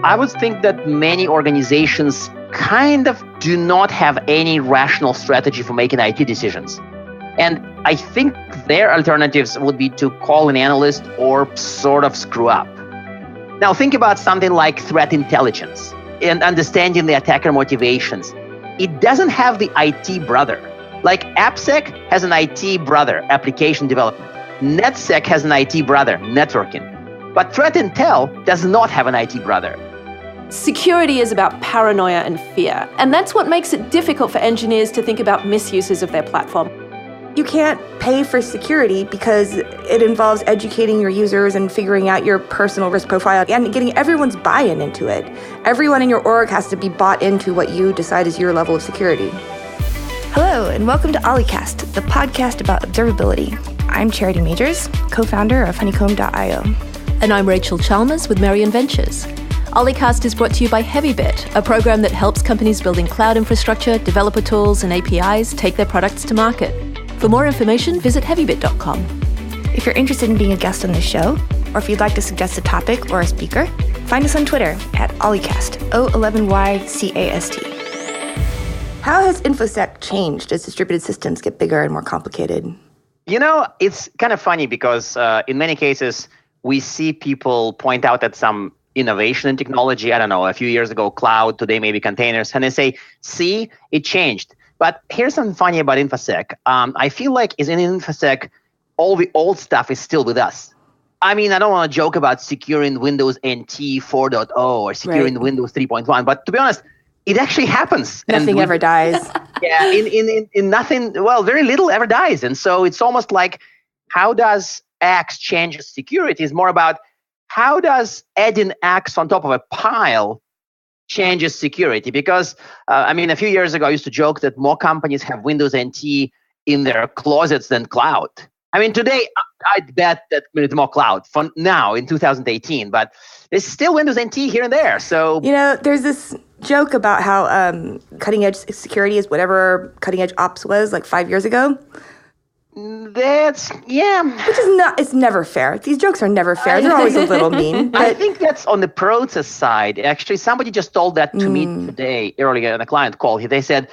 I would think that many organizations kind of do not have any rational strategy for making IT decisions. And I think their alternatives would be to call an analyst or sort of screw up. Now think about something like threat intelligence and understanding the attacker motivations. It doesn't have the IT brother. Like AppSec has an IT brother, application development. NetSec has an IT brother, networking. But Threat Intel does not have an IT brother. Security is about paranoia and fear, and that's what makes it difficult for engineers to think about misuses of their platform. You can't pay for security because it involves educating your users and figuring out your personal risk profile and getting everyone's buy-in into it. Everyone in your org has to be bought into what you decide is your level of security. Hello, and welcome to OllieCast, the podcast about observability. I'm Charity Majors, co-founder of Honeycomb.io. And I'm Rachel Chalmers with Merion Ventures. OllieCast is brought to you by Heavybit, a program that helps companies building cloud infrastructure, developer tools, and APIs take their products to market. For more information, visit heavybit.com. If you're interested in being a guest on this show, or if you'd like to suggest a topic or a speaker, find us on Twitter at OllieCast, O11YCAST. How has InfoSec changed as distributed systems get bigger and more complicated? You know, it's kind of funny because in many cases, we see people point out at some innovation in technology. I don't know, a few years ago, cloud, today maybe containers, and they say, see, it changed. But here's something funny about InfoSec. I feel like in InfoSec, all the old stuff is still with us. I mean, I don't want to joke about securing Windows NT 4.0 or securing Windows 3.1, but to be honest, it actually happens. Nothing ever dies. Yeah, in nothing, well, very little ever dies. And so it's almost like, how does X change security? Is more about how does adding X on top of a pile changes security? Because, a few years ago, I used to joke that more companies have Windows NT in their closets than cloud. I mean, today, I'd bet that it's more cloud for now in 2018, but there's still Windows NT here and there. So, there's this joke about how cutting edge security is whatever cutting edge ops was like 5 years ago. Which is not, it's never fair. These jokes are never fair. They're always a little mean. But I think that's on the process side. Actually, somebody just told that to me today, earlier in a client call. They said,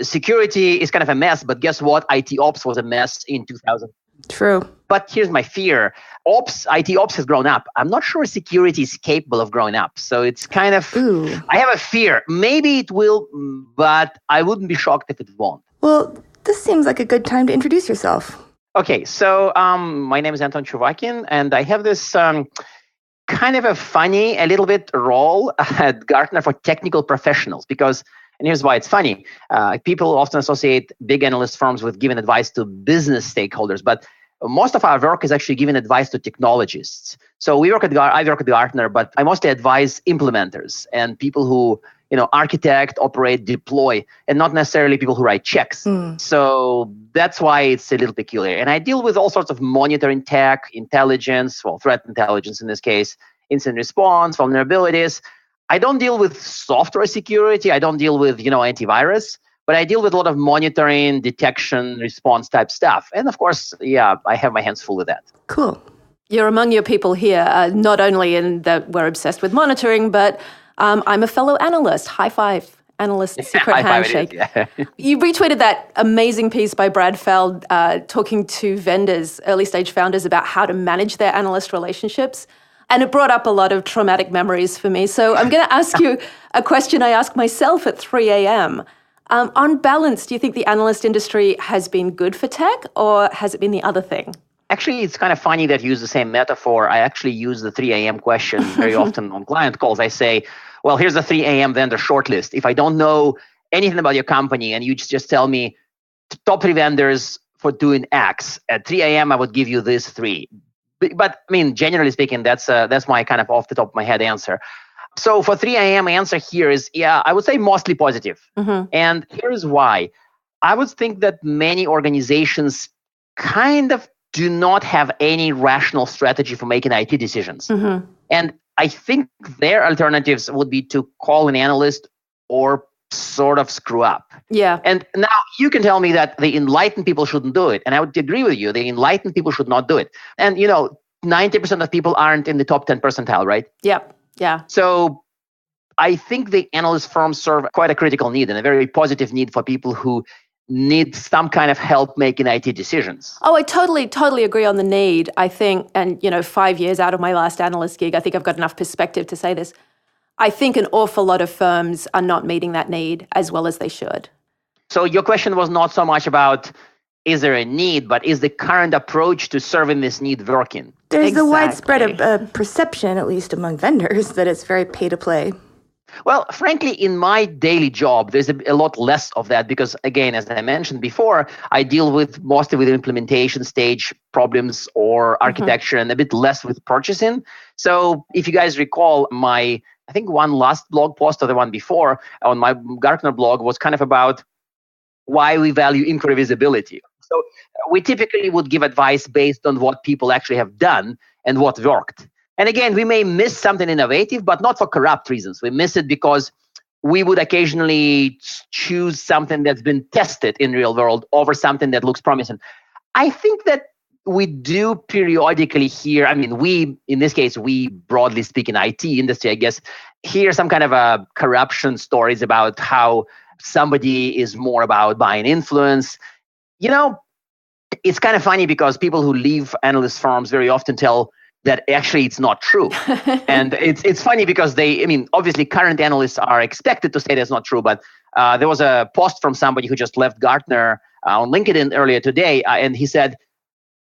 security is kind of a mess, but guess what? IT ops was a mess in 2000. True. But here's my fear. IT ops has grown up. I'm not sure security is capable of growing up. So it's kind of, I have a fear. Maybe it will, but I wouldn't be shocked if it won't. Well, this seems like a good time to introduce yourself. Okay, so my name is Anton Chuvakin, and I have this kind of a little bit role at Gartner for technical professionals because, and here's why it's funny. People often associate big analyst firms with giving advice to business stakeholders, but most of our work is actually giving advice to technologists. So I work at Gartner, but I mostly advise implementers and people who architect, operate, deploy, and not necessarily people who write checks. So that's why it's a little peculiar. And I deal with all sorts of monitoring tech, intelligence, threat intelligence in this case, incident response, vulnerabilities. I don't deal with software security. I don't deal with, antivirus, but I deal with a lot of monitoring, detection, response type stuff. And of course, I have my hands full with that. Cool. You're among your people here, not only in that we're obsessed with monitoring, but I'm a fellow analyst. High five, analyst secret handshake. You retweeted that amazing piece by Brad Feld talking to vendors, early stage founders, about how to manage their analyst relationships. And it brought up a lot of traumatic memories for me. So I'm going to ask you a question I ask myself at 3 a.m. On balance, do you think the analyst industry has been good for tech, or has it been the other thing? Actually, it's kind of funny that you use the same metaphor. I actually use the 3 a.m. question very often on client calls. I say, well, here's the 3 a.m. vendor shortlist. If I don't know anything about your company and you just tell me top 3 vendors for doing X, at 3 a.m. I would give you these 3. But generally speaking, that's my kind of off the top of my head answer. So for 3 a.m. answer here is, I would say mostly positive. And here's why. I would think that many organizations kind of do not have any rational strategy for making IT decisions. And I think their alternatives would be to call an analyst or sort of screw up. Yeah. And now you can tell me that the enlightened people shouldn't do it. And I would agree with you. The enlightened people should not do it. And 90% of people aren't in the top 10 percentile, right? Yep. Yeah. So I think the analyst firms serve quite a critical need and a very positive need for people who need some kind of help making IT decisions. Oh, I totally agree on the need. I think, and 5 years out of my last analyst gig, I think I've got enough perspective to say this. I think an awful lot of firms are not meeting that need as well as they should. So your question was not so much about is there a need, but is the current approach to serving this need working? There's the widespread perception, at least among vendors, that it's very pay to play. Well, frankly, in my daily job, there's a lot less of that because, again, as I mentioned before, I deal mostly with implementation stage problems or architecture and a bit less with purchasing. So if you guys recall, I think one last blog post or the one before on my Gartner blog was kind of about why we value inquiry visibility. So we typically would give advice based on what people actually have done and what worked. And again, we may miss something innovative, but not for corrupt reasons. We miss it because we would occasionally choose something that's been tested in real world over something that looks promising. I think that we do periodically hear, in this case, we broadly speak in IT industry, I guess, hear some kind of corruption stories about how somebody is more about buying influence. It's kind of funny because people who leave analyst firms very often tell that actually it's not true. And it's funny because obviously current analysts are expected to say that's not true, but there was a post from somebody who just left Gartner on LinkedIn earlier today, and he said,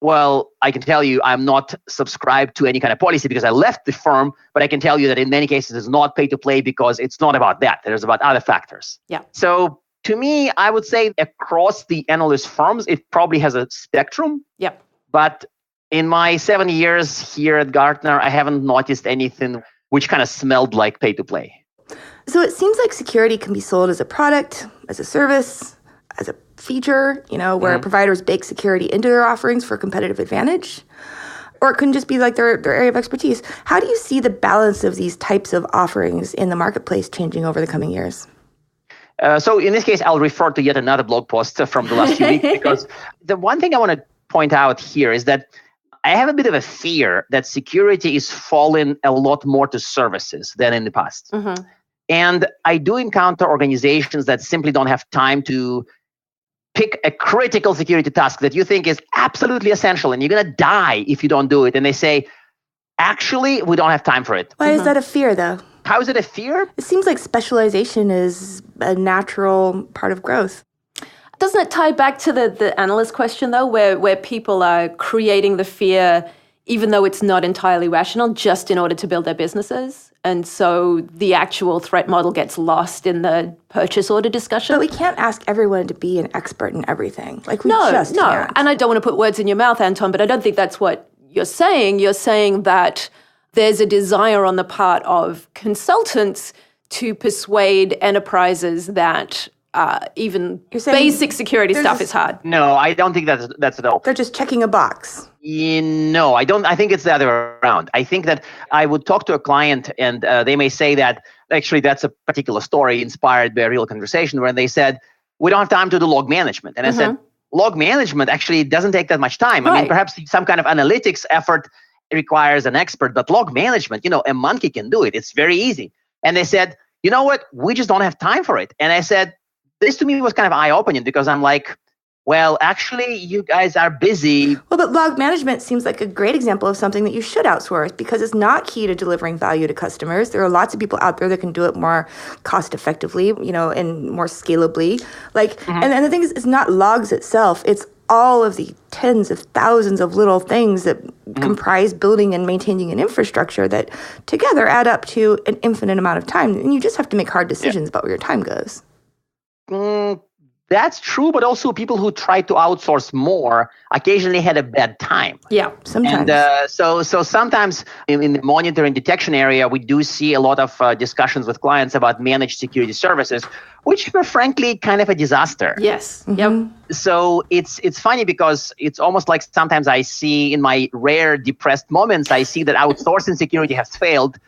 well, I can tell you I'm not subscribed to any kind of policy because I left the firm, but I can tell you that in many cases it's not pay to play because it's not about that. It's about other factors. Yeah. So to me, I would say across the analyst firms, it probably has a spectrum. Yeah. But in my 7 years here at Gartner, I haven't noticed anything which kind of smelled like pay to play. So it seems like security can be sold as a product, as a service, as a feature, where providers bake security into their offerings for competitive advantage. Or it can just be like their area of expertise. How do you see the balance of these types of offerings in the marketplace changing over the coming years? So in this case, I'll refer to yet another blog post from the last few weeks, because the one thing I want to point out here is that I have a bit of a fear that security is falling a lot more to services than in the past. And I do encounter organizations that simply don't have time to pick a critical security task that you think is absolutely essential and you're going to die if you don't do it. And they say, actually, we don't have time for it. Why is that a fear, though? How is it a fear? It seems like specialization is a natural part of growth. Doesn't it tie back to the analyst question, though, where people are creating the fear, even though it's not entirely rational, just in order to build their businesses? And so the actual threat model gets lost in the purchase order discussion. But we can't ask everyone to be an expert in everything. No. Can't. And I don't want to put words in your mouth, Anton, but I don't think that's what you're saying. You're saying that there's a desire on the part of consultants to persuade enterprises that even basic security stuff is hard. No, I don't think that's at all. They're just checking a box. No, I don't. I think it's the other way around. I think that I would talk to a client and they may say that actually that's a particular story inspired by a real conversation where they said, we don't have time to do log management. And I said, log management actually doesn't take that much time. Right. I mean, perhaps some kind of analytics effort requires an expert, but log management, a monkey can do it. It's very easy. And they said, you know what? We just don't have time for it. And I said, this to me was kind of eye-opening because I'm like, well, actually, you guys are busy. Well, but log management seems like a great example of something that you should outsource because it's not key to delivering value to customers. There are lots of people out there that can do it more cost-effectively, and more scalably. And the thing is, it's not logs itself. It's all of the tens of thousands of little things that comprise building and maintaining an infrastructure that together add up to an infinite amount of time. And you just have to make hard decisions about where your time goes. That's true, but also people who try to outsource more occasionally had a bad time. Yeah, sometimes. And so sometimes in the monitoring detection area, we do see a lot of discussions with clients about managed security services, which were frankly kind of a disaster. Yes. Yep. So it's funny because it's almost like sometimes I see in my rare depressed moments, I see that outsourcing security has failed.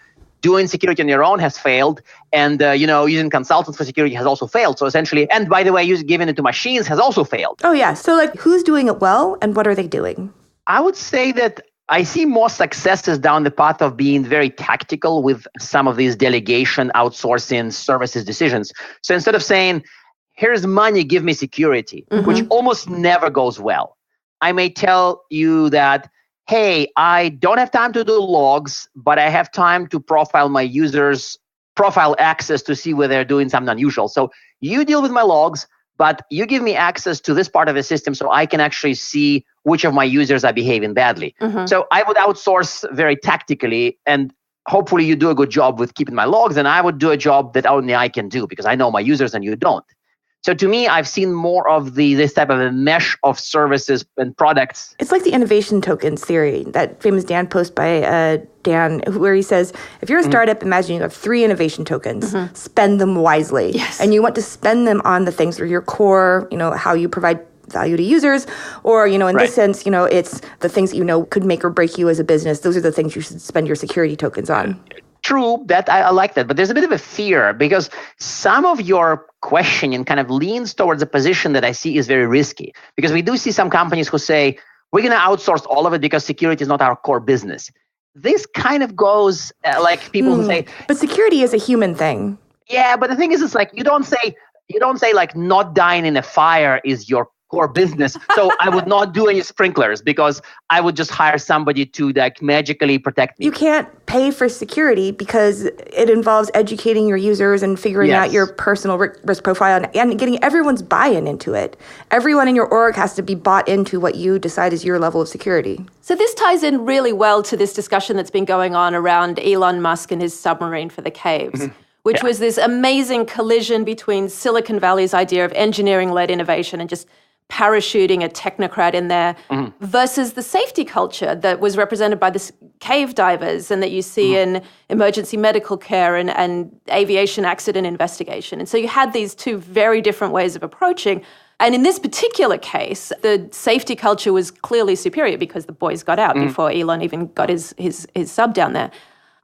Doing security on your own has failed, and using consultants for security has also failed. So essentially, and by the way, giving it to machines has also failed. Oh yeah. So who's doing it well, and what are they doing? I would say that I see more successes down the path of being very tactical with some of these delegation, outsourcing, services decisions. So instead of saying, here's money, give me security, which almost never goes well, I may tell you that, hey, I don't have time to do logs, but I have time to profile my users, profile access to see whether they're doing something unusual. So you deal with my logs, but you give me access to this part of the system so I can actually see which of my users are behaving badly. So I would outsource very tactically, and hopefully you do a good job with keeping my logs, and I would do a job that only I can do because I know my users and you don't. So to me, I've seen more of this type of a mesh of services and products. It's like the innovation tokens theory, that famous Dan post by Dan, where he says, if you're a startup, imagine you have 3 innovation tokens, spend them wisely. Yes. And you want to spend them on the things that are your core, how you provide value to users, or, in this sense, it's the things that could make or break you as a business. Those are the things you should spend your security tokens on. True, that I like that, but there's a bit of a fear because some of your questioning kind of leans towards a position that I see is very risky, because we do see some companies who say, we're going to outsource all of it because security is not our core business. This kind of goes like people who say, but security is a human thing. Yeah, but the thing is, it's like you don't say like not dying in a fire is your core business. So I would not do any sprinklers because I would just hire somebody to like magically protect me. You can't pay for security because it involves educating your users and figuring out your personal risk profile and getting everyone's buy-in into it. Everyone in your org has to be bought into what you decide is your level of security. So this ties in really well to this discussion that's been going on around Elon Musk and his submarine for the caves. Which was this amazing collision between Silicon Valley's idea of engineering-led innovation and just parachuting a technocrat in there versus the safety culture that was represented by the cave divers and that you see in emergency medical care and aviation accident investigation. And so you had these two very different ways of approaching. And in this particular case, the safety culture was clearly superior because the boys got out before Elon even got his sub down there.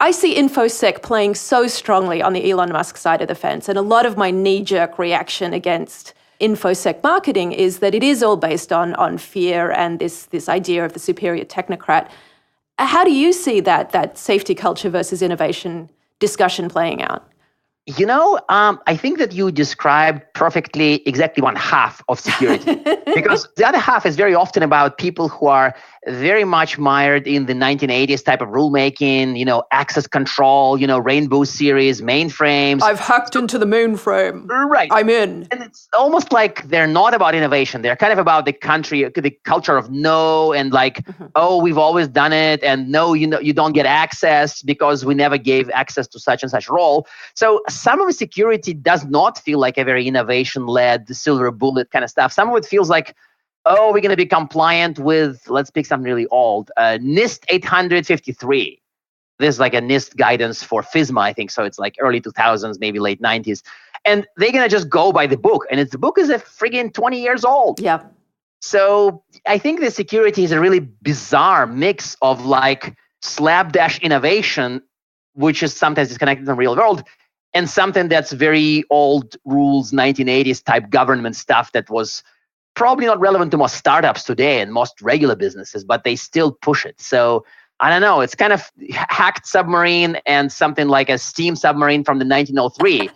I see InfoSec playing so strongly on the Elon Musk side of the fence, and a lot of my knee-jerk reaction against InfoSec marketing is that it is all based on fear and this idea of the superior technocrat. How do you see that safety culture versus innovation discussion playing out? I think that you described perfectly exactly one half of security because the other half is very often about people who are very much mired in the 1980s type of rulemaking, access control, Rainbow series, mainframes. I've hacked into the mainframe. Right. I'm in. And it's almost like they're not about innovation. They're kind of about the culture of no and like, oh, we've always done it. And no, you don't get access because we never gave access to such and such role. So some of the security does not feel like a very innovation-led silver bullet kind of stuff. Some of it feels like, oh, we're going to be compliant with, let's pick something really old, NIST 853. This is like a NIST guidance for FISMA, I think. So it's like early 2000s, maybe late 90s. And they're going to just go by the book. And the book is a friggin' 20 years old. Yeah. So I think the security is a really bizarre mix of like slapdash innovation, which is sometimes disconnected from the real world, and something that's very old rules, 1980s type government stuff that was probably not relevant to most startups today and most regular businesses, but they still push it. So I don't know. It's kind of hacked submarine and something like a steam submarine from the 1903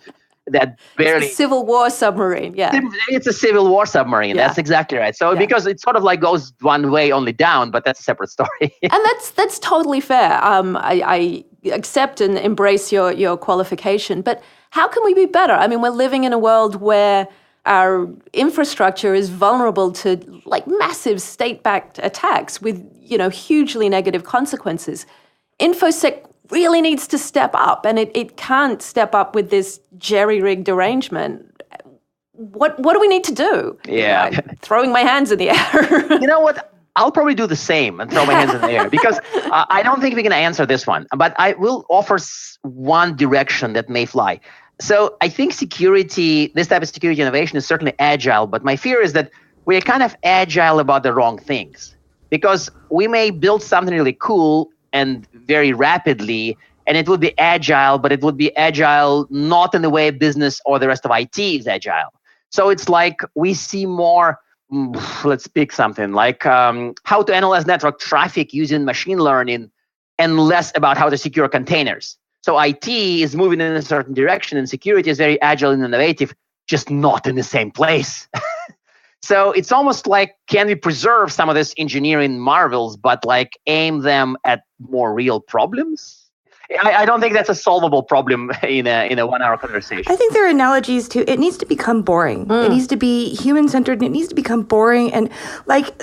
that barely... It's a Civil War submarine, yeah. It's a Civil War submarine. Yeah. That's exactly right. So because it sort of like goes one way only down, but that's a separate story. And that's totally fair. I accept and embrace your qualification, but how can we be better? I mean, we're living in a world where our infrastructure is vulnerable to like massive state-backed attacks with, hugely negative consequences. InfoSec really needs to step up, and it can't step up with this jerry-rigged arrangement. What do we need to do? Yeah. Throwing my hands in the air. You know what? I'll probably do the same and throw my hands in the air because I don't think we can answer this one. But I will offer one direction that may fly. So I think security, this type of security innovation is certainly agile, but my fear is that we're kind of agile about the wrong things because we may build something really cool and very rapidly, and it would be agile, but it would be agile not in the way business or the rest of IT is agile. So it's like we see more let's pick something like how to analyze network traffic using machine learning and less about how to secure containers. So IT is moving in a certain direction and security is very agile and innovative, just not in the same place. So it's almost like, can we preserve some of this engineering marvels, but like aim them at more real problems? I don't think that's a solvable problem in a 1 hour conversation. I think there are analogies to it needs to become boring. It needs to be human-centered and it needs to become boring. And like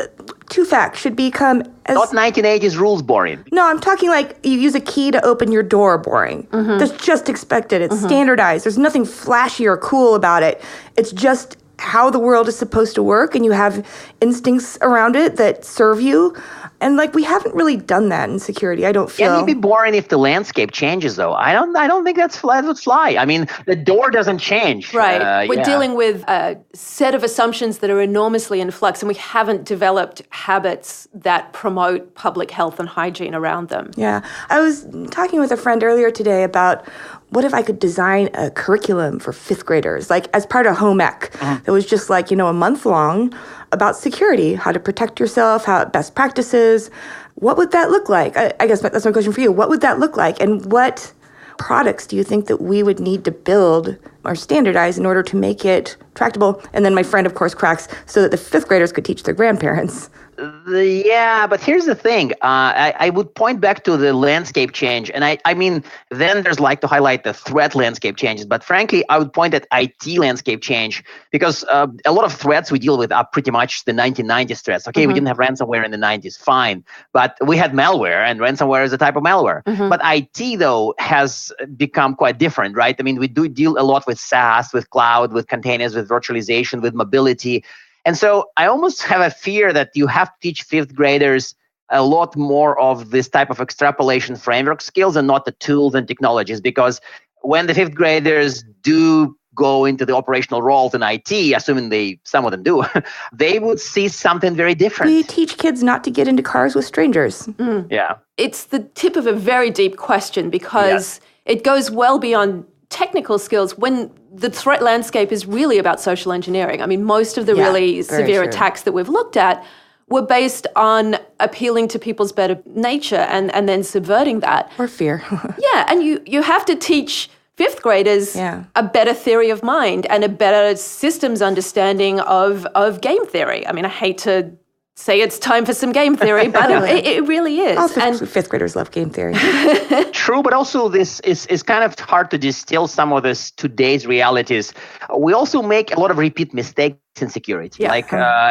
two facts should become as... Not 1980s rules boring. No, I'm talking like you use a key to open your door boring. That's just expected. It's standardized. There's nothing flashy or cool about it. It's just how the world is supposed to work, and you have instincts around it that serve you. And like we haven't really done that in security. I don't feel. Can it be boring if the landscape changes though? I don't think that would fly. I mean, the door doesn't change. Right. We're dealing with a set of assumptions that are enormously in flux, and we haven't developed habits that promote public health and hygiene around them. Yeah. I was talking with a friend earlier today about what if I could design a curriculum for fifth graders, like as part of home ec, that was just like, a month long about security, how to protect yourself, how best practices. What would that look like? I guess that's my question for you. What would that look like? And what products do you think that we would need to build or standardize in order to make it tractable? And then my friend, of course, cracks so that the fifth graders could teach their grandparents. Yeah, but here's the thing. I would point back to the landscape change. And I mean, then there's like to highlight the threat landscape changes. But frankly, I would point at IT landscape change because a lot of threats we deal with are pretty much the 1990s threats. Okay, we didn't have ransomware in the 90s, fine. But we had malware, and ransomware is a type of malware. But IT, though, has become quite different, right? I mean, we do deal a lot with SaaS, with cloud, with containers, with virtualization, with mobility. And so I almost have a fear that you have to teach fifth graders a lot more of this type of extrapolation framework skills and not the tools and technologies, because when the fifth graders do go into the operational roles in IT, assuming some of them do, they would see something very different. We teach kids not to get into cars with strangers. Yeah. It's the tip of a very deep question because it goes well beyond technical skills when the threat landscape is really about social engineering. I mean, most of the really severe attacks that we've looked at were based on appealing to people's better nature and then subverting that. Or fear. Yeah, and you have to teach fifth graders a better theory of mind and a better systems understanding of game theory. I mean, I hate to say it's time for some game theory, but it really is. All fifth graders love game theory. True, but also this is kind of hard to distill some of this today's realities. We also make a lot of repeat mistakes in security. Yeah.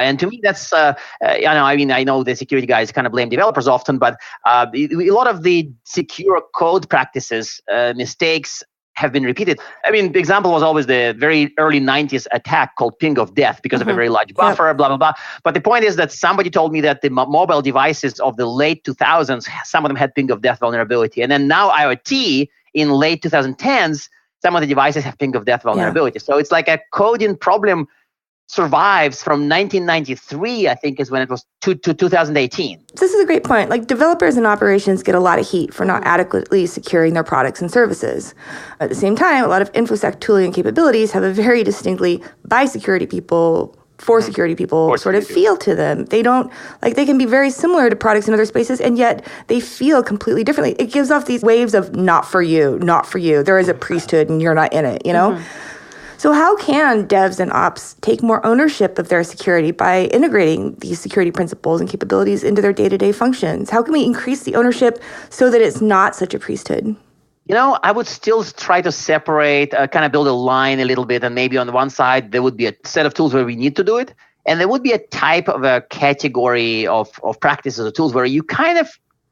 And to me, that's, I know the security guys kind of blame developers often, but a lot of the secure code practices, mistakes, have been repeated. I mean, the example was always the very early 90s attack called Ping of Death because of a very large buffer, blah, blah, blah. But the point is that somebody told me that the mobile devices of the late 2000s, some of them had Ping of Death vulnerability. And then now IoT in late 2010s, some of the devices have Ping of Death vulnerability. So it's like a coding problem survives from 1993, I think is when it was, to 2018. This is a great point. Like developers and operations get a lot of heat for not adequately securing their products and services. At the same time, a lot of InfoSec tooling and capabilities have a very distinctly by security people, for security people sort of feel to them. They don't, like they can be very similar to products in other spaces, and yet they feel completely differently. It gives off these waves of not for you, not for you. There is a priesthood and you're not in it, you know? So how can devs and ops take more ownership of their security by integrating these security principles and capabilities into their day-to-day functions? How can we increase the ownership so that it's not such a priesthood? I would still try to separate, kind of build a line a little bit. And maybe on the one side, there would be a set of tools where we need to do it. And there would be a type of a category of practices or tools where you kind of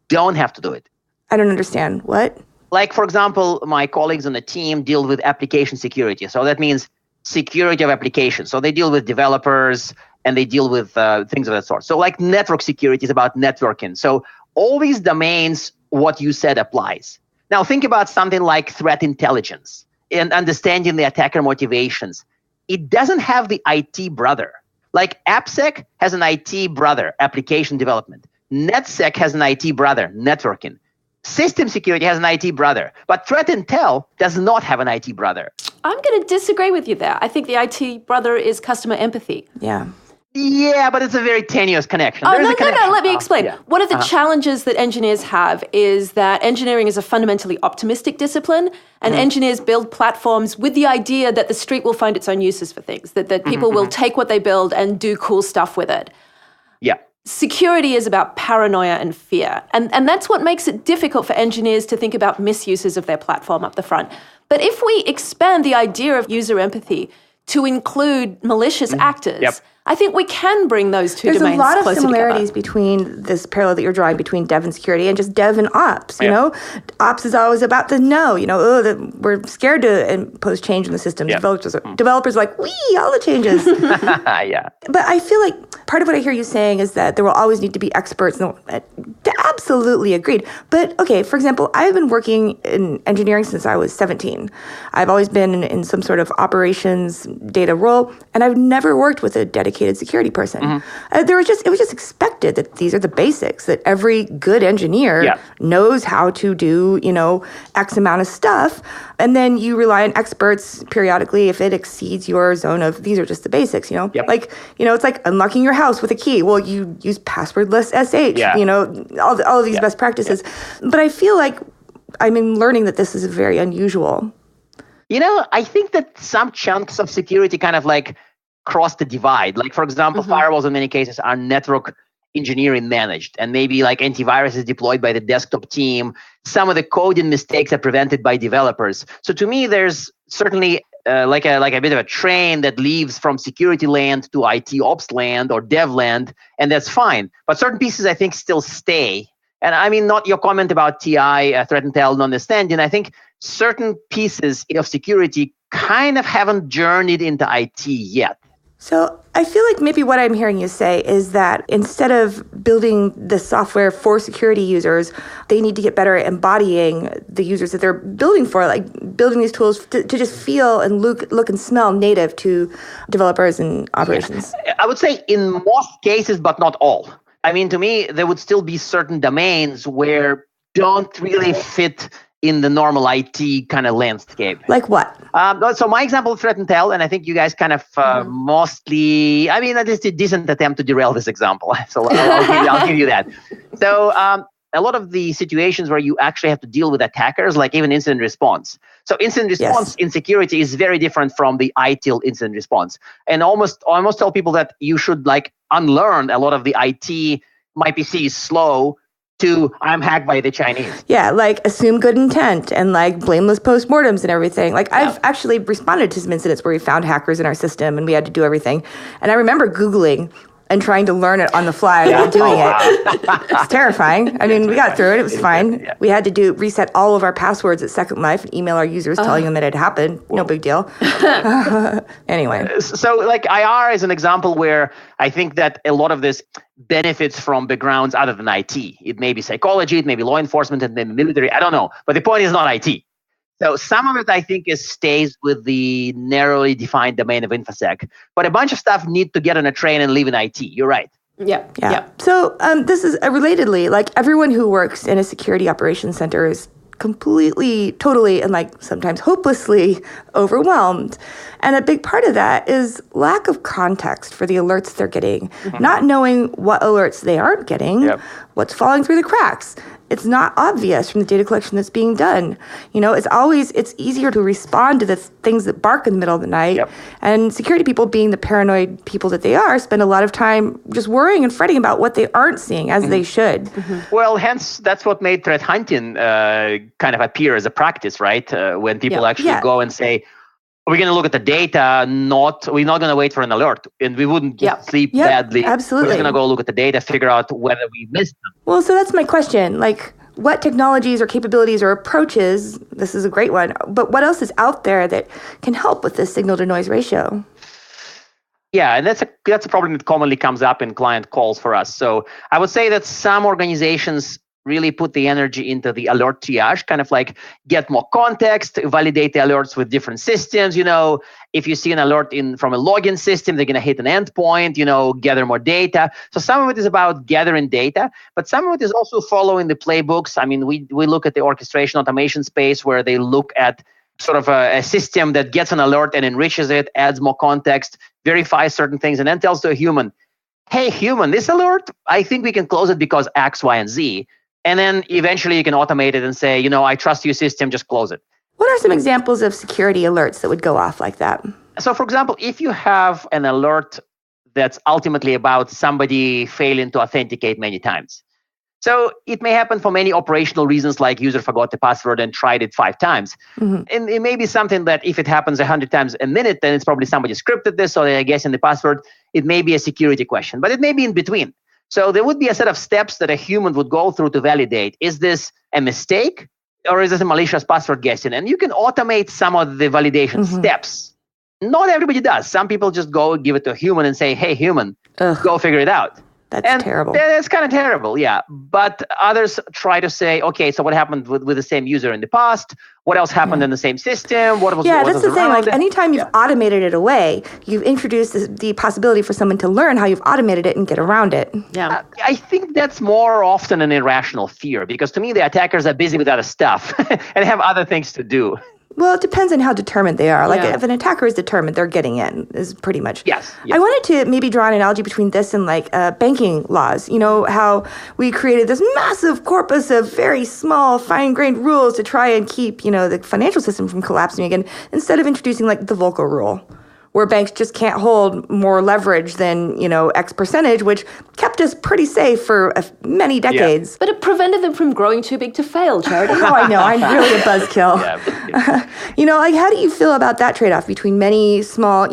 don't have to do it. I don't understand. What? Like, for example, my colleagues on the team deal with application security. So that means security of applications. So they deal with developers and they deal with things of that sort. So like network security is about networking. So all these domains, what you said applies. Now think about something like threat intelligence and understanding the attacker motivations. It doesn't have the IT brother. Like AppSec has an IT brother, application development. NetSec has an IT brother, networking. System security has an IT brother, but threat intel does not have an IT brother. I'm going to disagree with you there. I think the IT brother is customer empathy. Yeah. Yeah, but it's a very tenuous connection. No, let me explain. One of the challenges that engineers have is that engineering is a fundamentally optimistic discipline, and engineers build platforms with the idea that the street will find its own uses for things, that people will take what they build and do cool stuff with it. Yeah. Security is about paranoia and fear, and that's what makes it difficult for engineers to think about misuses of their platform up the front. But if we expand the idea of user empathy to include malicious actors, I think we can bring those two domains closer together. There's a lot of similarities between this parallel that you're drawing between dev and security and just dev and ops, you know? Ops is always about the no, we're scared to impose change in the system. Developers are like, all the changes. But I feel like part of what I hear you saying is that there will always need to be experts. Absolutely agreed. But okay, for example, I've been working in engineering since I was 17. I've always been in some sort of operations data role, and I've never worked with a dedicated security person. It was just expected that these are the basics, that every good engineer knows how to do, X amount of stuff. And then you rely on experts periodically if it exceeds your zone of these are just the basics, it's like unlocking your house with a key. Well, you use passwordless SH, all of these best practices. But I feel like I'm learning that this is very unusual. I think that some chunks of security kind of like cross the divide. Like, for example, firewalls in many cases are network engineering managed, and maybe like antivirus is deployed by the desktop team. Some of the coding mistakes are prevented by developers. So to me, there's certainly like a bit of a train that leaves from security land to IT ops land or dev land, and that's fine. But certain pieces, I think, still stay. And I mean, not your comment about TI, threat intel, non-understanding. I think certain pieces of security kind of haven't journeyed into IT yet. So I feel like maybe what I'm hearing you say is that instead of building the software for security users, they need to get better at embodying the users that they're building for, like building these tools to just feel and look and smell native to developers and operations. I would say in most cases, but not all. I mean, to me, there would still be certain domains where don't really fit in the normal IT kind of landscape. Like what? So my example of threat intel, and I think you guys kind of mostly, I mean, that is a decent attempt to derail this example. So I'll give you that. So a lot of the situations where you actually have to deal with attackers, like even incident response. So incident response in security is very different from the ITIL incident response. And I almost tell people that you should like unlearn a lot of the IT, my PC is slow, to I'm hacked by the Chinese. Yeah, like assume good intent and like blameless postmortems and everything. Like I've actually responded to some incidents where we found hackers in our system and we had to do everything. And I remember Googling and trying to learn it on the fly while doing it. It's terrifying. I mean, we got through it. It was fine. We had to reset all of our passwords at Second Life and email our users telling them that it happened. No big deal. Anyway. So like IR is an example where I think that a lot of this benefits from backgrounds other than IT. It may be psychology, it may be law enforcement, and then military. I don't know. But the point is not IT. So some of it, I think, stays with the narrowly defined domain of InfoSec. But a bunch of stuff need to get on a train and live in IT. You're right. Yeah. So this is relatedly, like everyone who works in a security operations center is completely, totally, and like sometimes hopelessly overwhelmed. And a big part of that is lack of context for the alerts they're getting, not knowing what alerts they aren't getting, what's falling through the cracks. It's not obvious from the data collection that's being done. It's easier to respond to the things that bark in the middle of the night. And security people, being the paranoid people that they are, spend a lot of time just worrying and fretting about what they aren't seeing as they should. Well, hence, that's what made threat hunting kind of appear as a practice, right? When people actually go and say, we're going to look at the data, we're not going to wait for an alert, and we wouldn't sleep badly. Absolutely. We're just going to go look at the data, figure out whether we missed them. Well, so that's my question. Like, what technologies or capabilities or approaches, this is a great one, but what else is out there that can help with this signal-to-noise ratio? Yeah, and that's a problem that commonly comes up in client calls for us. So I would say that some organizations really put the energy into the alert triage, kind of like get more context, validate the alerts with different systems. If you see an alert from a login system, they're going to hit an endpoint, gather more data. So some of it is about gathering data, but some of it is also following the playbooks. I mean, we look at the orchestration automation space where they look at sort of a system that gets an alert and enriches it, adds more context, verifies certain things, and then tells to a human, hey, human, this alert, I think we can close it because X, Y, and Z. And then eventually you can automate it and say, I trust your system, just close it. What are some examples of security alerts that would go off like that? So, for example, if you have an alert that's ultimately about somebody failing to authenticate many times. So it may happen for many operational reasons, like user forgot the password and tried it 5 times. Mm-hmm. And it may be something that if it happens 100 times a minute, then it's probably somebody scripted this, or they're guessing the password. It may be a security question, but it may be in between. So there would be a set of steps that a human would go through to validate, is this a mistake or is this a malicious password guessing? And you can automate some of the validation steps. Not everybody does. Some people just go give it to a human and say, hey, human, go figure it out. That's terrible. That's kind of terrible, yeah. But others try to say, okay, so what happened with the same user in the past? What else happened in the same system? That's the thing. Like anytime you've automated it away, you've introduced the possibility for someone to learn how you've automated it and get around it. Yeah, I think that's more often an irrational fear, because to me, the attackers are busy with other stuff and have other things to do. Well, it depends on how determined they are. Like if an attacker is determined, they're getting in, is pretty much. Yes. I wanted to maybe draw an analogy between this and like banking laws. You know, how we created this massive corpus of very small, fine-grained rules to try and keep, the financial system from collapsing again, instead of introducing like the Volcker rule, where banks just can't hold more leverage than, X percentage, which kept us pretty safe for many decades. Yeah. But it prevented them from growing too big to fail, Charity. Oh, I know. I'm really a buzzkill. How do you feel about that trade-off between many small,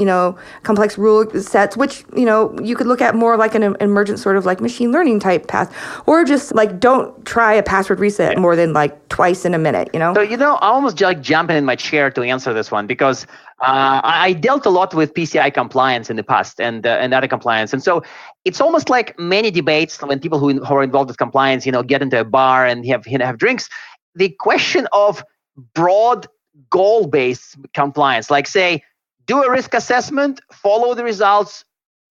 complex rule sets, which, you could look at more like an emergent sort of like machine learning type path, or just like don't try a password reset more than like twice in a minute, So, I almost like jumping in my chair to answer this one, because I dealt a lot with PCI compliance in the past and other compliance. And so it's almost like many debates when people who are involved with compliance, get into a bar and have drinks. The question of broad goal-based compliance, like say, do a risk assessment, follow the results,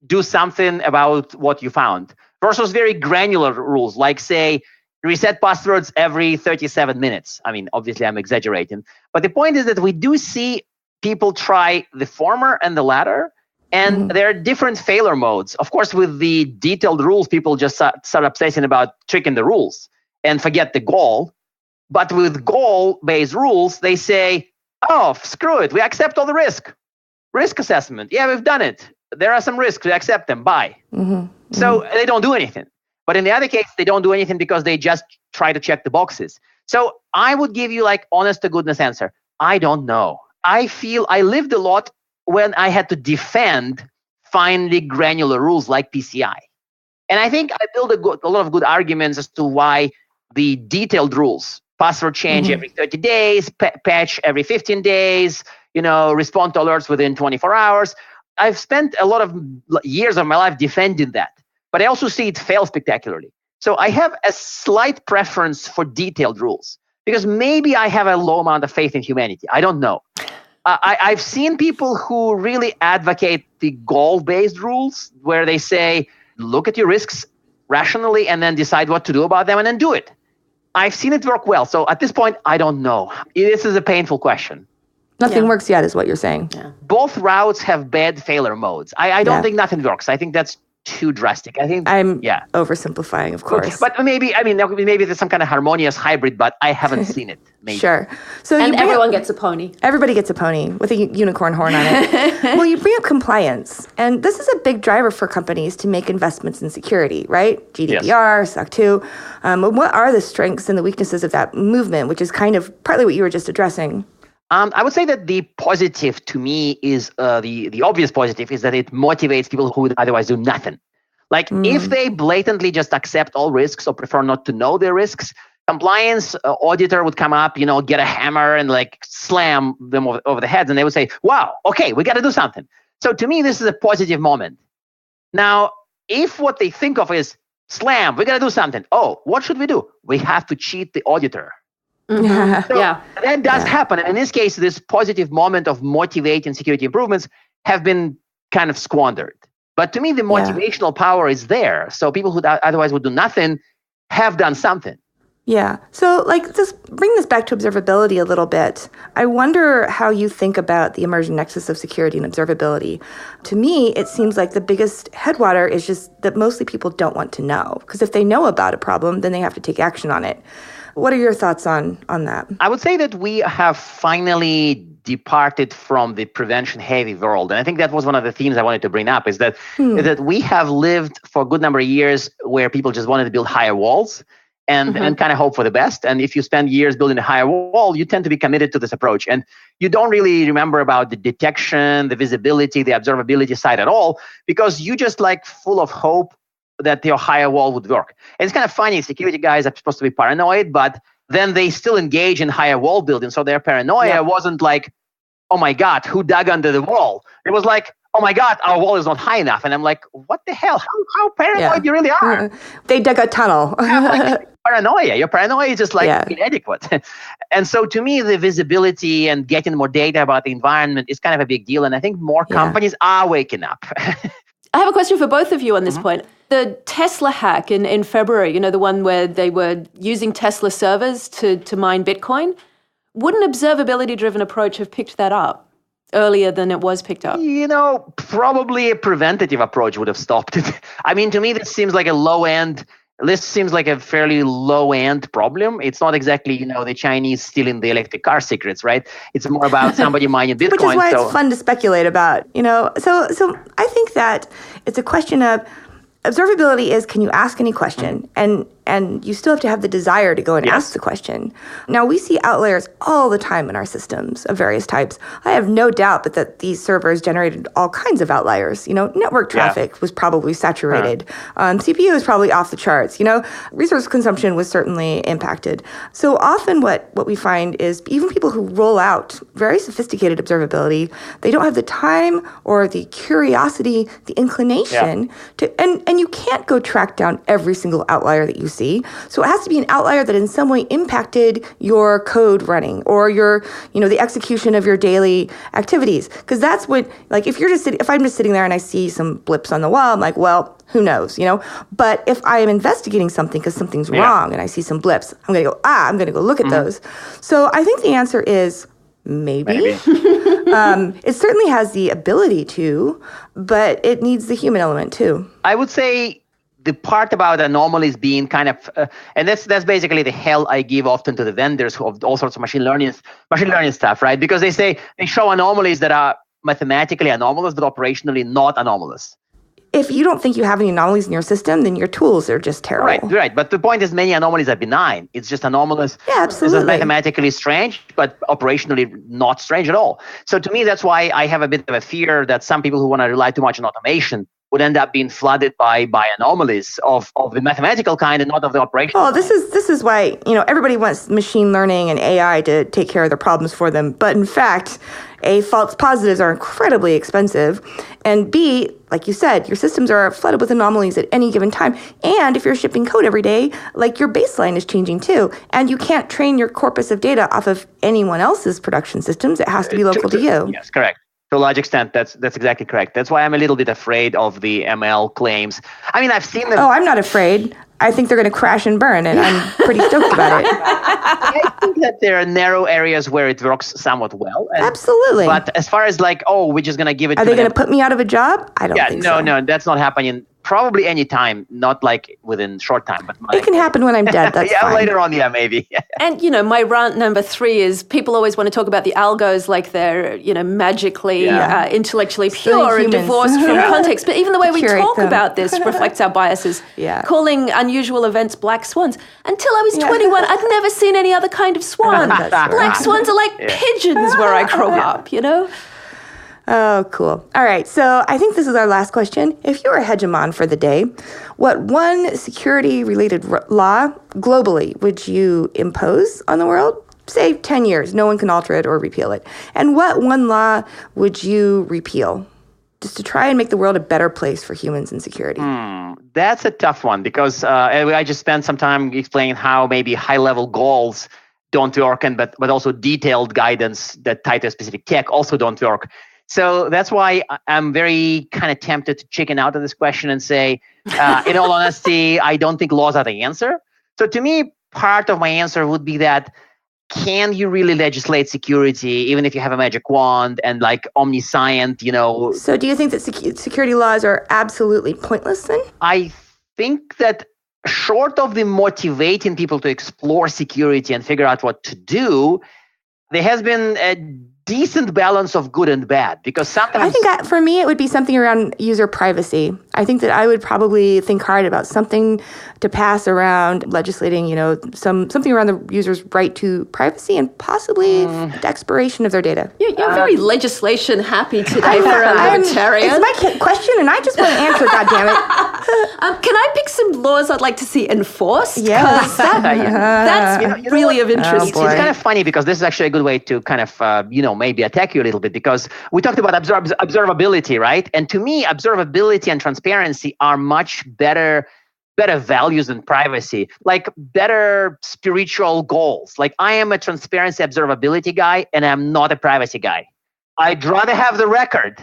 do something about what you found, versus very granular rules, like say, reset passwords every 37 minutes. I mean, obviously I'm exaggerating, but the point is that we do see people try the former and the latter, and there are different failure modes. Of course, with the detailed rules, people just start obsessing about tricking the rules and forget the goal. But with goal-based rules, they say, oh, screw it, we accept all the risk. Risk assessment, yeah, we've done it. There are some risks, we accept them, bye. So they don't do anything. But in the other case, they don't do anything because they just try to check the boxes. So I would give you like honest to goodness answer. I don't know. I feel I lived a lot when I had to defend finely granular rules like PCI. And I think I built a lot of good arguments as to why the detailed rules, password change every 30 days, patch every 15 days, respond to alerts within 24 hours. I've spent a lot of years of my life defending that. But I also see it fail spectacularly. So I have a slight preference for detailed rules, because maybe I have a low amount of faith in humanity. I don't know. I've seen people who really advocate the goal-based rules, where they say, look at your risks rationally and then decide what to do about them and then do it. I've seen it work well. So at this point, I don't know. This is a painful question. Nothing works yet is what you're saying. Yeah. Both routes have bad failure modes. I don't think nothing works. I think that's too drastic. I think I'm oversimplifying, of course. But maybe there's some kind of harmonious hybrid, but I haven't seen it. Maybe. Sure. So everyone gets a pony. Everybody gets a pony with a unicorn horn on it. Well, you bring up compliance, and this is a big driver for companies to make investments in security, right? GDPR, SOC 2. What are the strengths and the weaknesses of that movement, which is kind of partly what you were just addressing? I would say that the positive to me is the obvious positive is that it motivates people who would otherwise do nothing. Like if they blatantly just accept all risks or prefer not to know their risks, compliance auditor would come up, get a hammer and like slam them over the heads, and they would say, wow, okay, we got to do something. So to me, this is a positive moment. Now, if what they think of is slam, we got to do something. Oh, what should we do? We have to cheat the auditor. So that does happen. And in this case, this positive moment of motivating security improvements have been kind of squandered. But to me, the motivational power is there. So people who otherwise would do nothing have done something. Yeah. So just bring this back to observability a little bit. I wonder how you think about the emergent nexus of security and observability. To me, it seems like the biggest headwater is just that mostly people don't want to know. Because if they know about a problem, then they have to take action on it. What are your thoughts on that? I would say that we have finally departed from the prevention-heavy world. And I think that was one of the themes I wanted to bring up, is that we have lived for a good number of years where people just wanted to build higher walls and kind of hope for the best. And if you spend years building a higher wall, you tend to be committed to this approach. And you don't really remember about the detection, the visibility, the observability side at all, because you just full of hope that your higher wall would work. And it's kind of funny, security guys are supposed to be paranoid, but then they still engage in higher wall building. So their paranoia wasn't like, oh my God, who dug under the wall? It was like, oh my God, our wall is not high enough. And I'm like, what the hell? How paranoid you really are? They dug a tunnel. Paranoia. Your paranoia is just inadequate. And so to me, the visibility and getting more data about the environment is kind of a big deal. And I think more companies are waking up. I have a question for both of you on this point. The Tesla hack in February, the one where they were using Tesla servers to mine Bitcoin, would an observability-driven approach have picked that up earlier than it was picked up? Probably a preventative approach would have stopped it. I mean, to me, this seems like a fairly low-end problem. It's not exactly, the Chinese stealing the electric car secrets, right? It's more about somebody mining Bitcoin. Which is why it's fun to speculate about, So I think that it's a question of observability is, can you ask any question? And you still have to have the desire to go and ask the question. Now, we see outliers all the time in our systems of various types. I have no doubt that these servers generated all kinds of outliers. Network traffic was probably saturated. CPU was probably off the charts. Resource consumption was certainly impacted. So often what we find is even people who roll out very sophisticated observability, they don't have the time or the curiosity, the inclination to, and you can't go track down every single outlier that you see. So it has to be an outlier that in some way impacted your code running or your, the execution of your daily activities. Because that's what, if I'm just sitting there and I see some blips on the wall, I'm like, well, who knows, But if I am investigating something because something's wrong and I see some blips, I'm going to go look at those. So I think the answer is maybe. It certainly has the ability to, but it needs the human element too. I would say the part about anomalies being kind of, and that's basically the hell I give often to the vendors of all sorts of machine learning stuff, right? Because they show anomalies that are mathematically anomalous, but operationally not anomalous. If you don't think you have any anomalies in your system, then your tools are just terrible. Right. But the point is many anomalies are benign. It's just anomalous. Yeah, absolutely. It's mathematically strange, but operationally not strange at all. So to me, that's why I have a bit of a fear that some people who want to rely too much on automation would end up being flooded by anomalies of the mathematical kind and not of the operational. Oh, this is why, everybody wants machine learning and AI to take care of their problems for them. But in fact, A, false positives are incredibly expensive. And B, like you said, your systems are flooded with anomalies at any given time. And if you're shipping code every day, your baseline is changing too. And you can't train your corpus of data off of anyone else's production systems. It has to be local to you. Yes, correct. To a large extent, that's exactly correct. That's why I'm a little bit afraid of the ML claims. I mean, I've seen them. Oh, I'm not afraid. I think they're going to crash and burn, and I'm pretty stoked about it. I think that there are narrow areas where it works somewhat well. Absolutely. But as far as we're just going to give it Are they going to put me out of a job? I don't think so. No, that's not happening. Probably any time, not within short time. But it can happen when I'm dead. That's fine. Later on, maybe. And, my rant number 3 is people always want to talk about the algos like they're, magically intellectually pure and divorced from context. But even the way we talk about this reflects our biases. Calling unusual events black swans. Until I was 21, I'd never seen any other kind of swan. Black swans are like pigeons where I grew up, Oh, cool. All right. So I think this is our last question. If you were a hegemon for the day, what one security-related law globally would you impose on the world? Say 10 years. No one can alter it or repeal it. And what one law would you repeal? Just to try and make the world a better place for humans and security. That's a tough one because I just spent some time explaining how maybe high-level goals don't work, but also detailed guidance that tie to a specific tech also don't work. So that's why I'm very kind of tempted to chicken out of this question and say, in all honesty, I don't think laws are the answer. So to me, part of my answer would be that can you really legislate security even if you have a magic wand and like omniscient, So do you think that security laws are absolutely pointless then? I think that short of the motivating people to explore security and figure out what to do, there has been a decent balance of good and bad, because sometimes I think that for me it would be something around user privacy. I think that I would probably think hard about something to pass around legislating, something around the user's right to privacy and possibly the expiration of their data. You're very legislation happy today for a libertarian. It's my question and I just want to answer, goddammit. Can I pick some laws I'd like to see enforced? Yeah. That's really of interest. It's kind of funny because this is actually a good way to kind of, maybe attack you a little bit, because we talked about observability, right? And to me, observability and transparency are much better values than privacy, like better spiritual goals. Like I am a transparency observability guy and I'm not a privacy guy. I'd rather have the record.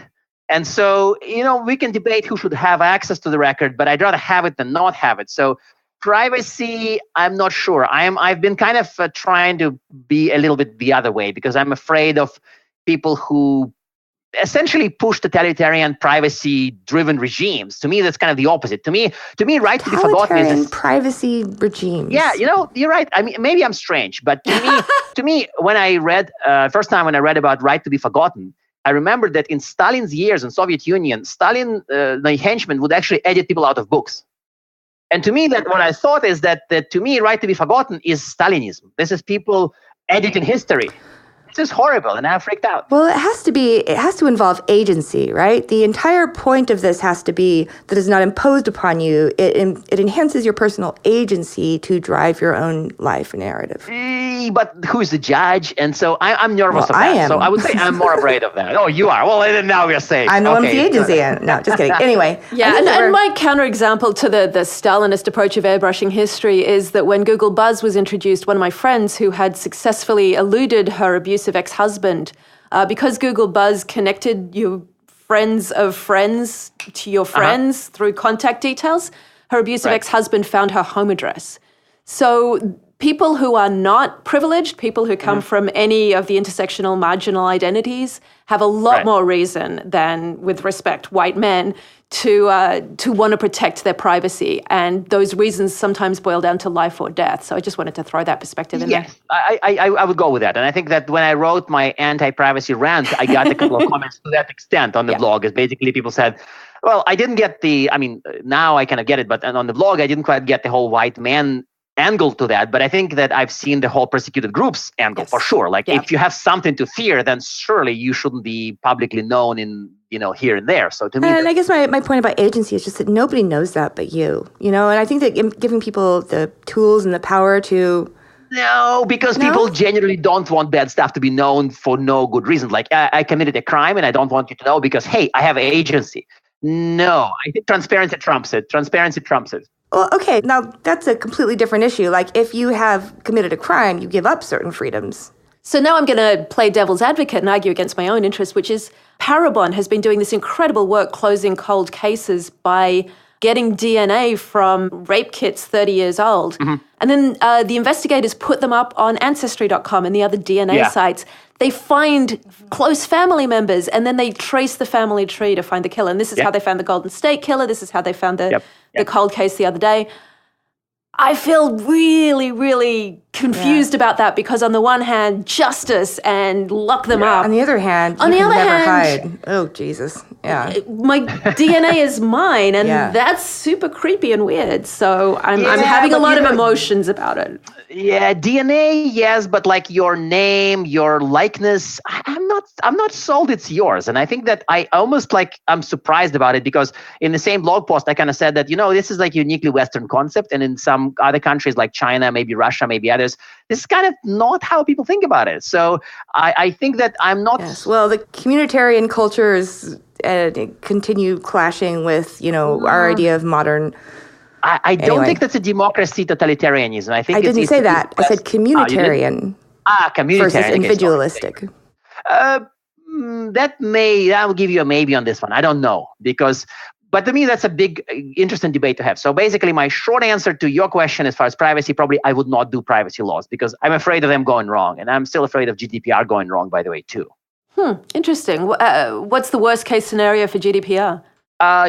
And so, we can debate who should have access to the record, but I'd rather have it than not have it. So privacy, I'm not sure. I've been kind of trying to be a little bit the other way, because I'm afraid of people who essentially push totalitarian privacy-driven regimes. To me, that's kind of the opposite. To me, right to be forgotten is privacy regimes. Yeah, you're right. I mean, maybe I'm strange, but to me, when I read first time when I read about right to be forgotten, I remembered that in Stalin's years in Soviet Union, Stalin, the henchmen would actually edit people out of books. And to me, that what I thought is that to me, right to be forgotten is Stalinism. This is people editing history. This is horrible, and I freaked out. Well, it has to involve agency, right? The entire point of this has to be that it's not imposed upon you. It enhances your personal agency to drive your own life narrative. But who's the judge? And so I'm nervous of that. I am. So I would say I'm more afraid of that. Oh, you are. Well, then now we're saying. I know I'm the agency. No, just kidding. Anyway. Yeah, and my counterexample to the Stalinist approach of airbrushing history is that when Google Buzz was introduced, one of my friends who had successfully eluded her abusive ex-husband, because Google Buzz connected your friends of friends to your friends through contact details, her abusive ex-husband found her home address. So people who are not privileged, people who come from any of the intersectional marginal identities, have a lot more reason than, with respect, white men to want to protect their privacy. And those reasons sometimes boil down to life or death. So I just wanted to throw that perspective in there. I would go with that. And I think that when I wrote my anti-privacy rant, I got a couple of comments to that extent on the blog. Is basically people said, well, I didn't get now I kind of get it, but on the blog, I didn't quite get the whole white man angle to that, but I think that I've seen the whole persecuted groups angle for sure. Like if you have something to fear, then surely you shouldn't be publicly known in, here and there. So to me, and I guess my point about agency is just that nobody knows that but you, and I think that giving people the tools and the power to. No, because people genuinely don't want bad stuff to be known for no good reason. Like I committed a crime and I don't want you to know because, hey, I have agency. No, I think transparency trumps it. Transparency trumps it. Well, okay, now that's a completely different issue. Like if you have committed a crime, you give up certain freedoms. So now I'm going to play devil's advocate and argue against my own interest, which is Parabon has been doing this incredible work closing cold cases by getting DNA from rape kits 30 years old. Mm-hmm. And then the investigators put them up on Ancestry.com and the other DNA sites. They find close family members, and then they trace the family tree to find the killer. And this is how they found the Golden State Killer. This is how they found the cold case the other day. I feel really, really confused about that because on the one hand, justice and lock them up. On the other hand, you can never hide. Oh, Jesus. Yeah. My DNA is mine, and that's super creepy and weird. So I'm having a lot of emotions about it. Yeah, DNA, yes, but like your name, your likeness, I'm not sold it's yours. And I think that I'm surprised about it because in the same blog post, I kind of said that, this is like a uniquely Western concept. And in some other countries like China, maybe Russia, maybe others, this is kind of not how people think about it. So I think that I'm not... Yes, well, the communitarian cultures continue clashing with, our idea of modern... I don't think that's a democracy totalitarianism. I didn't say that. I said communitarian. Communitarian. Versus individualistic. I'll give you a maybe on this one. I don't know because But to me, that's a big, interesting debate to have. So basically, my short answer to your question as far as privacy, probably I would not do privacy laws because I'm afraid of them going wrong. And I'm still afraid of GDPR going wrong, by the way, too. Interesting. What's the worst case scenario for GDPR?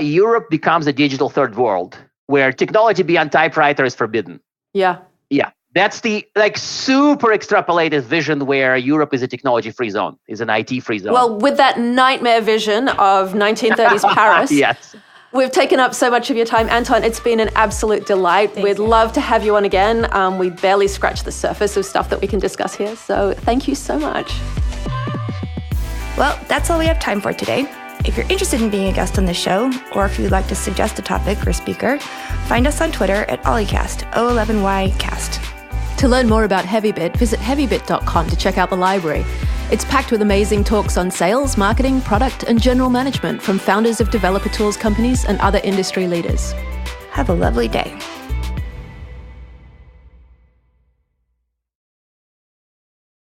Europe becomes a digital third world where technology beyond typewriter is forbidden. Yeah. That's the super extrapolated vision where Europe is a technology-free zone, is an IT-free zone. Well, with that nightmare vision of 1930s Paris, yes. We've taken up so much of your time. Anton, it's been an absolute delight. We'd love to have you on again. We barely scratched the surface of stuff that we can discuss here, so thank you so much. Well, that's all we have time for today. If you're interested in being a guest on the show, or if you'd like to suggest a topic or speaker, find us on Twitter at OllieCast, O11YCast. To learn more about HeavyBit, visit heavybit.com to check out the library. It's packed with amazing talks on sales, marketing, product, and general management from founders of developer tools companies and other industry leaders. Have a lovely day.